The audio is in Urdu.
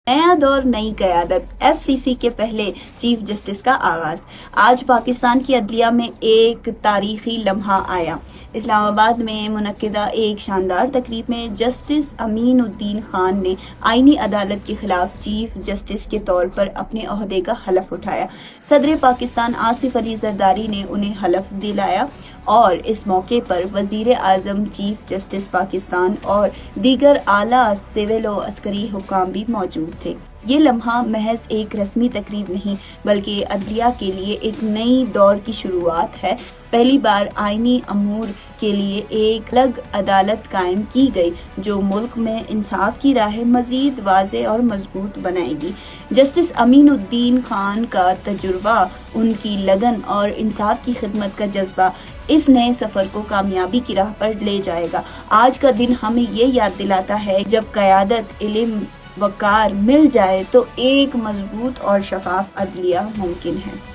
نیا دور نئی قیادت، ایف سی سی کے پہلے چیف جسٹس کا آغاز۔ آج پاکستان کی عدلیہ میں ایک تاریخی لمحہ آیا۔ اسلام آباد میں منعقدہ ایک شاندار تقریب میں جسٹس امین الدین خان نے آئینی عدالت کے خلاف چیف جسٹس کے طور پر اپنے عہدے کا حلف اٹھایا۔ صدر پاکستان آصف علی زرداری نے انہیں حلف دلایا اور اس موقع پر وزیر اعظم، چیف جسٹس پاکستان اور دیگر اعلیٰ سول و عسکری حکام بھی موجود تھے۔ یہ لمحہ محض ایک رسمی تقریب نہیں بلکہ عدلیہ کے لیے ایک نئی دور کی شروعات ہے۔ پہلی بار آئینی امور کے لیے ایک الگ عدالت قائم کی گئی جو ملک میں انصاف کی راہ مزید واضح اور مضبوط بنائے گی۔ جسٹس امین الدین خان کا تجربہ، ان کی لگن اور انصاف کی خدمت کا جذبہ اس نئے سفر کو کامیابی کی راہ پر لے جائے گا۔ آج کا دن ہمیں یہ یاد دلاتا ہے جب قیادت، علم، وقار مل جائے تو ایک مضبوط اور شفاف عدلیہ ممکن ہے۔